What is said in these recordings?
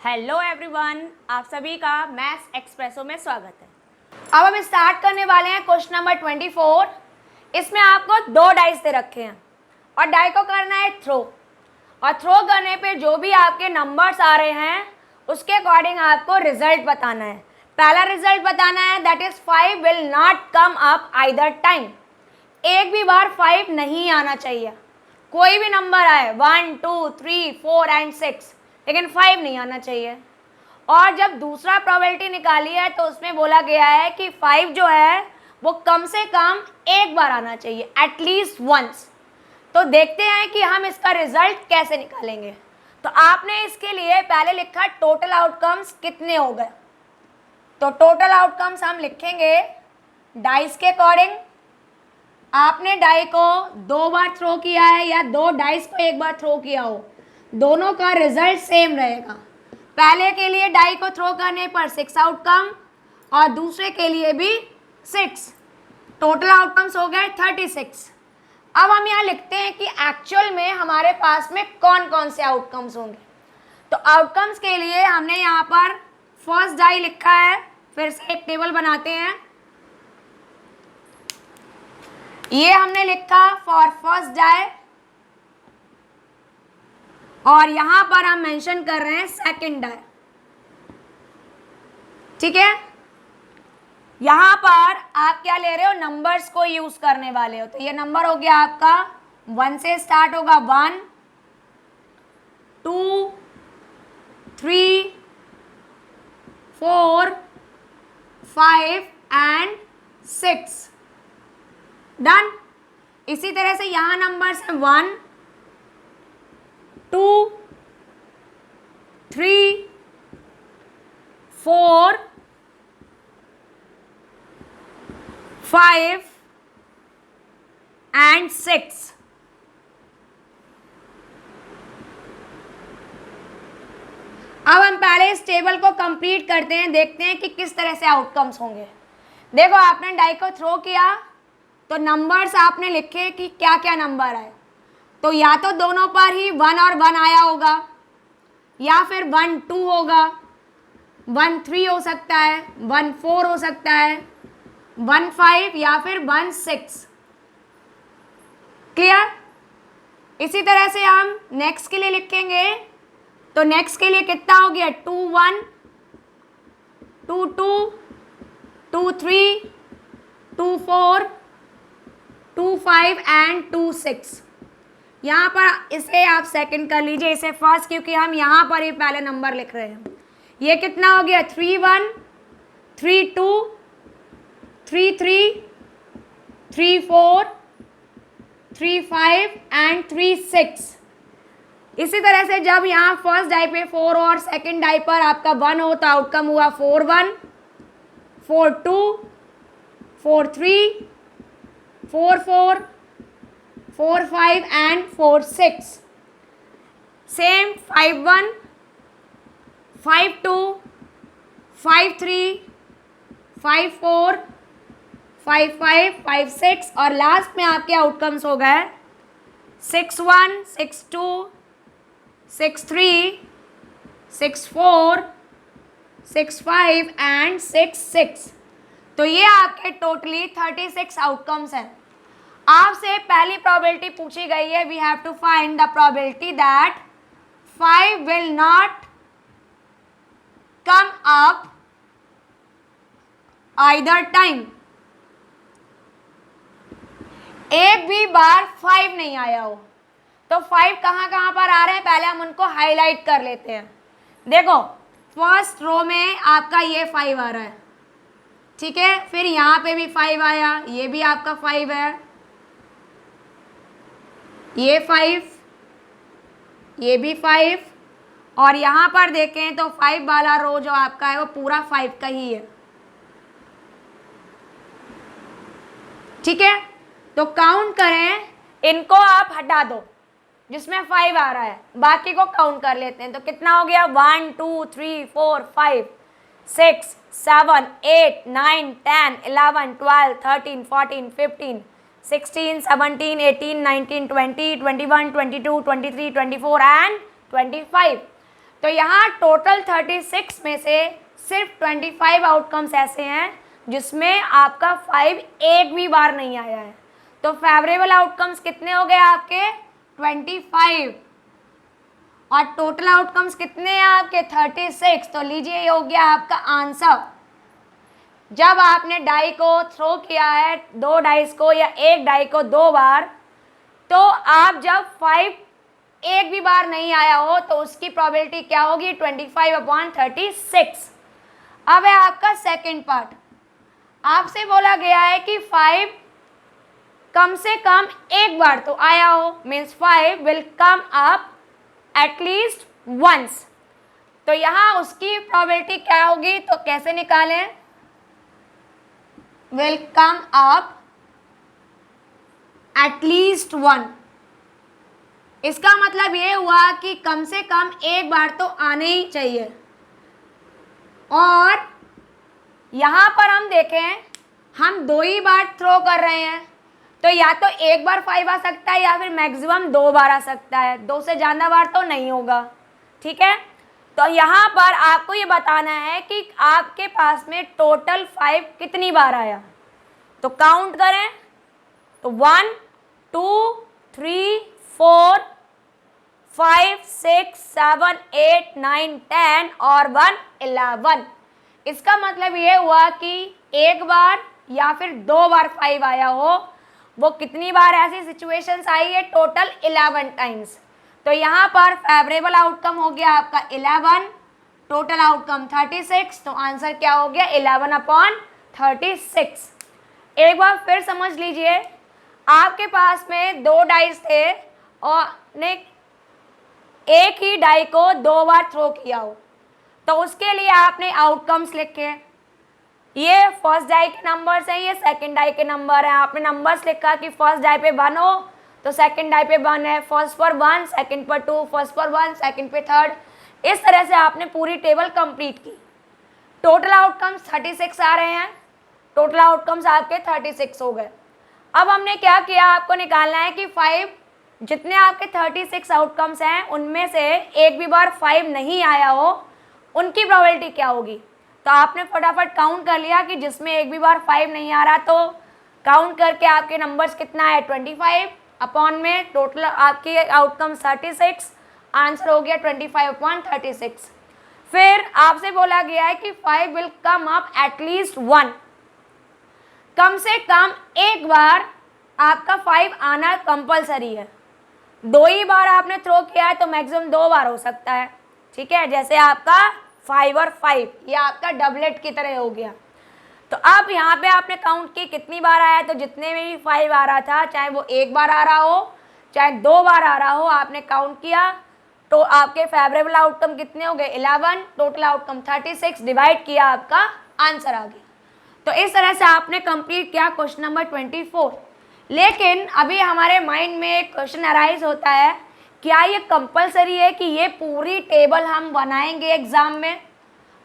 Hello everyone, आप सभी का मैथ्स एक्सप्रेसो में स्वागत है। अब हम स्टार्ट करने वाले हैं क्वेश्चन नंबर 24। इसमें आपको दो डाइस दे रखे हैं और डाई को करना है थ्रो, और थ्रो करने पे जो भी आपके नंबर्स आ रहे हैं उसके अकॉर्डिंग आपको रिजल्ट बताना है। पहला रिजल्ट बताना है that is 5 will not come up either time. एक भी बार 5 नहीं आना चाहिए, कोई भी नंबर आए 1 2 3 4 एंड 6, लेकिन 5 नहीं आना चाहिए। और जब दूसरा प्रोबेबिलिटी निकाली है तो उसमें बोला गया है कि 5 जो है वो कम से कम एक बार आना चाहिए, एटलीस्ट वंस। तो देखते हैं कि हम इसका रिजल्ट कैसे निकालेंगे। तो आपने इसके लिए पहले लिखा टोटल आउटकम्स कितने हो गए। तो टोटल आउटकम्स हम लिखेंगे डाइस के अकॉर्डिंग। आपने डाई को 2 बार थ्रो किया है या 2 डाइस को एक बार थ्रो किया हो, दोनों का रिजल्ट सेम रहेगा। पहले के लिए डाई को थ्रो करने पर 6 आउटकम और दूसरे के लिए भी 6, टोटल आउटकम्स हो गए 36। अब हम यहाँ लिखते हैं कि एक्चुअल में हमारे पास में कौन कौन से आउटकम्स होंगे। तो आउटकम्स के लिए हमने यहाँ पर फर्स्ट डाई लिखा है, फिर से एक टेबल बनाते हैं। ये हमने लिखा फॉर फर्स्ट डाई और यहां पर हम मेंशन कर रहे हैं सेकंड डाई। ठीक है, यहां पर आप क्या ले रहे हो, नंबर्स को यूज करने वाले हो। तो ये नंबर हो गया आपका 1 से स्टार्ट होगा, 1 2 3 4 5 एंड 6। डन। इसी तरह से यहां नंबर्स हैं 1 2 3 4 5 एंड 6। अब हम पहले इस टेबल को कंप्लीट करते हैं, देखते हैं कि किस तरह से आउटकम्स होंगे। देखो, आपने डाई को थ्रो किया तो नंबर्स आपने लिखे कि क्या क्या नंबर आए। तो या तो दोनों पर ही 1 और 1 आया होगा, या फिर 1 2 होगा, 1 3 हो सकता है, 1 4 हो सकता है, 1 5 या फिर 1 6। क्लियर। इसी तरह से हम नेक्स्ट के लिए लिखेंगे। तो नेक्स्ट के लिए कितना हो गया, 2 1 2 2 2 3 2 4 2 5 एंड 2 6। यहाँ पर इसे आप सेकंड कर लीजिए, इसे फर्स्ट, क्योंकि हम यहाँ पर ही पहले नंबर लिख रहे हैं। ये कितना हो गया, 3 1 3 2 3 3 3 4 3 5 एंड 3 6। इसी तरह से जब यहाँ फर्स्ट डाई पे 4 और सेकंड डाई पर आपका 1 हो तो आउटकम हुआ 4 1 4 2 4 3 4 4 4 5 एंड 4 6। सेम 5 1 5 2 5 3 5 4 5 5 5 6 और लास्ट में आपके आउटकम्स हो गए 6 1 6 2 6 3 6 4 6 5 एंड 6 6। तो ये आपके टोटली 36 आउटकम्स हैं। आपसे पहली प्रोबेबिलिटी पूछी गई है, we have to find the probability that 5 will not come up either time. एक भी बार 5 नहीं आया हो। तो 5 कहाँ कहाँ पर आ रहे हैं, पहले हम उनको हाईलाइट कर लेते हैं। देखो, फर्स्ट रो में आपका ये 5 आ रहा है, ठीक है, फिर यहाँ पे भी 5 आया, ये भी आपका 5 है, ये 5, ये भी 5, और यहाँ पर देखें तो 5 वाला रो जो आपका है वो पूरा 5 का ही है। ठीक है, तो काउंट करें, इनको आप हटा दो जिसमें 5 आ रहा है, बाकी को काउंट कर लेते हैं। तो कितना हो गया, 1 2 3 4 5 6 7 8 9 10 11 12 13 14 15 16 17 18 19 20 21 22 23 24 एंड 25। तो यहाँ टोटल 36 में से सिर्फ 25 आउटकम्स ऐसे हैं जिसमें आपका 5 एक भी बार नहीं आया है। तो फेवरेबल आउटकम्स कितने हो गए आपके 25 और टोटल आउटकम्स कितने हैं आपके 36। तो लीजिए ये हो गया आपका आंसर। जब आपने डाई को थ्रो किया है, 2 डाइस को या 1 डाई को 2 बार, तो आप जब 5 एक भी बार नहीं आया हो तो उसकी प्रोबेबिलिटी क्या होगी 25/36। अब है आपका सेकंड पार्ट। आपसे बोला गया है कि 5 कम से कम एक बार तो आया हो, means 5 will come up at least once. तो यहाँ उसकी प्रोबेबिलिटी क्या होगी, तो कैसे निकालें, विल कम अप एटलीस्ट 1। इसका मतलब ये हुआ कि कम से कम एक बार तो आने ही चाहिए। और यहाँ पर हम देखें, हम 2 ही बार थ्रो कर रहे हैं, तो या तो एक बार 5 आ सकता है या फिर मैक्सिमम 2 बार आ सकता है, 2 से ज़्यादा बार तो नहीं होगा। ठीक है, तो यहाँ पर आपको ये बताना है कि आपके पास में टोटल 5 कितनी बार आया। तो काउंट करें, तो 1 2 3 4 5 6 7 8 9 10 और 1 11। इसका मतलब ये हुआ कि एक बार या फिर 2 बार 5 आया हो। वो कितनी बार ऐसी सिचुएशंस आई है, टोटल 11 टाइम्स। तो यहाँ पर फेवरेबल आउटकम हो गया आपका 11, टोटल आउटकम 36। तो आंसर क्या हो गया 11/36। एक बार फिर समझ लीजिए, आपके पास में 2 डाइस थे और ने एक ही डाई को 2 बार थ्रो किया हो, तो उसके लिए आपने आउटकम्स लिखे। ये फर्स्ट डाई के नंबर्स हैं, ये सेकंड डाई के नंबर हैं। आपने नंबर्स लिखा कि फर्स्ट डाई पे 1 हो तो सेकंड डाई पे 1 है, फर्स्ट पर 1 सेकंड पर 2, फर्स्ट पर 1 सेकंड पे 3। इस तरह से आपने पूरी टेबल कंप्लीट की। टोटल आउटकम्स 36 आ रहे हैं, टोटल आउटकम्स आपके 36 हो गए। अब हमने क्या किया, आपको निकालना है कि 5 जितने आपके 36 आउटकम्स हैं उनमें से एक भी बार 5 नहीं आया हो, उनकी प्रोबेबिलिटी क्या होगी। तो आपने फटाफट काउंट कर लिया कि जिसमें एक भी बार 5 नहीं आ रहा, तो काउंट करके आपके नंबर्स कितना है 25 अपॉन में टोटल आपके आउटकम 36, आंसर हो गया 25/36। फिर आपसे बोला गया है कि 5 विल कम अप एटलीस्ट 1। कम से कम एक बार आपका 5 आना कंपलसरी है। 2 ही बार आपने थ्रो किया है तो मैक्सिमम 2 बार हो सकता है। ठीक है, जैसे आपका 5 और 5, ये आपका डबलेट की तरह हो गया। तो अब यहाँ पे आपने काउंट की कितनी बार आया, तो जितने में भी 5 आ रहा था, चाहे वो एक बार आ रहा हो चाहे 2 बार आ रहा हो, आपने काउंट किया तो आपके फेवरेबल आउटकम कितने हो गए 11, टोटल आउटकम 36, डिवाइड किया, आपका आंसर आ गया। तो इस तरह से आपने कंप्लीट किया क्वेश्चन नंबर 24। लेकिन अभी हमारे माइंड में एक क्वेश्चन अराइज होता है, क्या ये कंपलसरी है कि ये पूरी टेबल हम बनाएंगे एग्ज़ाम में।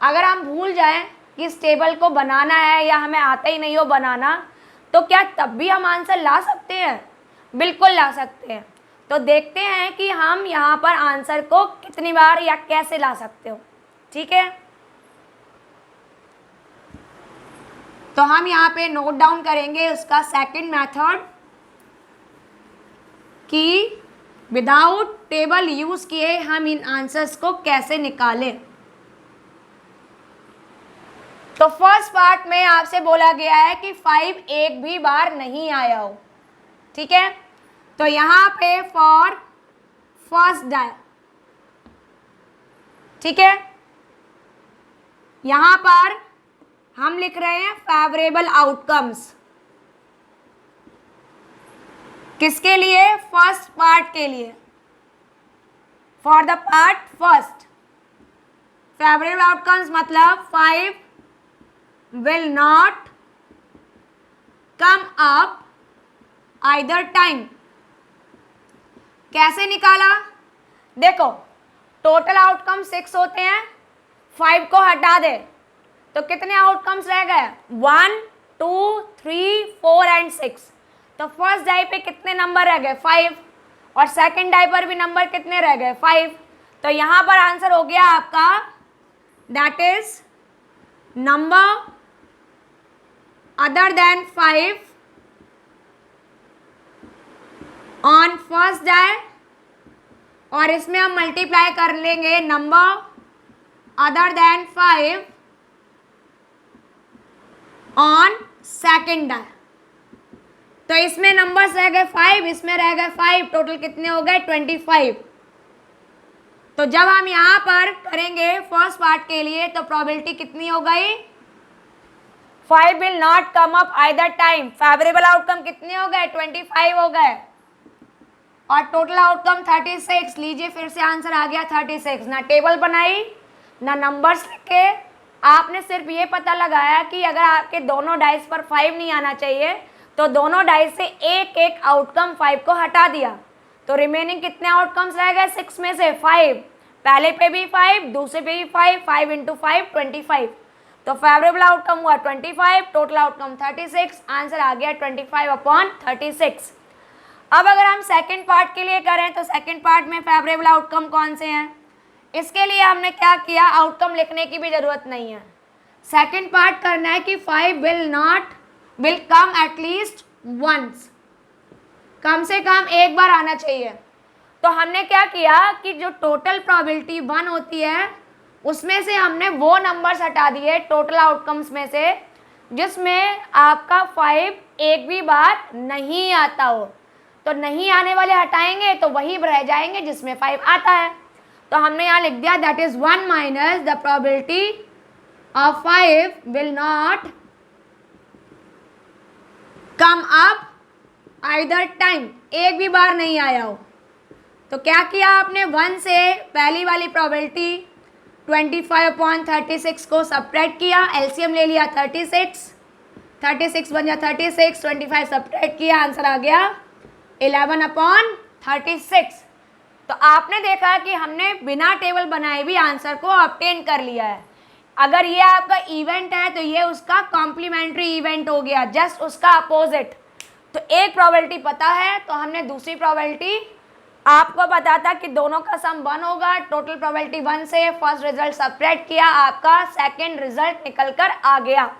अगर हम भूल जाएं कि इस टेबल को बनाना है या हमें आता ही नहीं हो बनाना, तो क्या तब भी हम आंसर ला सकते हैं? बिल्कुल ला सकते हैं। तो देखते हैं कि हम यहाँ पर आंसर को कितनी बार या कैसे ला सकते हो। ठीक है, तो हम यहाँ पे नोट डाउन करेंगे उसका सेकंड मेथड कि विदाउट टेबल यूज किए हम इन आंसर्स को कैसे निकालें। तो फर्स्ट पार्ट में आपसे बोला गया है कि 5 एक भी बार नहीं आया हो। ठीक है, तो यहाँ पे फॉर फर्स्ट डाई, ठीक है, यहाँ पर हम लिख रहे हैं फेवरेबल आउटकम्स। किसके लिए? फर्स्ट पार्ट के लिए, for the part first. Favourable outcomes मतलब 5 will not come up either time. कैसे निकाला? देखो, टोटल आउटकम 6 होते हैं, 5 को हटा दे तो कितने आउटकम्स रह गए? 1 2 3 4 एंड 6। तो फर्स्ट डाई पे कितने नंबर रह गए? 5। और सेकंड डाई पर भी नंबर कितने रह गए? 5। तो यहाँ पर आंसर हो गया आपका, that is number other than 5 on first day, और इसमें हम मल्टीप्लाई कर लेंगे number other than 5 on second day. तो इसमें नंबर्स रह गए 5, इसमें रह गए 5, टोटल कितने हो गए 25। तो जब हम यहाँ पर करेंगे फर्स्ट पार्ट के लिए तो प्रोबेबिलिटी कितनी हो गई, 5 will not come up either time. Favourable outcome कितने हो गए 25 हो गए, और टोटल आउटकम 36। लीजिए फिर से आंसर आ गया 36। ना टेबल बनाई ना नंबर्स लिखे, आपने सिर्फ ये पता लगाया कि अगर आपके दोनों डाइस पर 5 नहीं आना चाहिए तो दोनों डाइस से एक एक आउटकम 5 को हटा दिया, तो रिमेनिंग कितने आउटकम्स रह गए 6 में से 5, पहले पे भी 5, दूसरे पे भी 5, 5 इंटू 5 25। तो फेवरेबल आउटकम हुआ 25, टोटल आउटकम 36, आंसर आ गया 25/36। अब अगर हम सेकंड पार्ट के लिए करें तो सेकंड पार्ट में फेवरेबल आउटकम कौन से हैं, इसके लिए हमने क्या किया, आउटकम लिखने की भी जरूरत नहीं है। सेकंड पार्ट करना है कि 5 विल कम एटलीस्ट वंस, कम से कम एक बार आना चाहिए। तो हमने क्या किया कि जो टोटल प्रोबेबिलिटी 1 होती है उसमें से हमने वो नंबर्स हटा दिए टोटल आउटकम्स में से जिसमें आपका 5 एक भी बार नहीं आता हो, तो नहीं आने वाले हटाएंगे तो वही रह जाएंगे जिसमें 5 आता है। तो हमने यहाँ लिख दिया that is 1 minus the probability of 5 will not come up either time, एक भी बार नहीं आया हो। तो क्या किया आपने, 1 से पहली वाली प्रोबेबिलिटी 25/36 को सब्ट्रैक्ट किया, एलसीएम ले लिया 36 बन गया 36, 25 सब्ट्रैक्ट किया, आंसर आ गया 11/36। तो आपने देखा कि हमने बिना टेबल बनाए भी आंसर को ऑब्टेन कर लिया है। अगर ये आपका इवेंट है तो ये उसका कॉम्प्लीमेंट्री इवेंट हो गया, जस्ट उसका अपोजिट। तो एक प्रोबेबिलिटी पता है तो हमने दूसरी प्रोबेबिलिटी, आपको पता था कि दोनों का सम 1 होगा, टोटल प्रोबेबिलिटी 1 से फर्स्ट रिजल्ट सब्ट्रैक्ट किया, आपका सेकंड रिजल्ट निकल कर आ गया।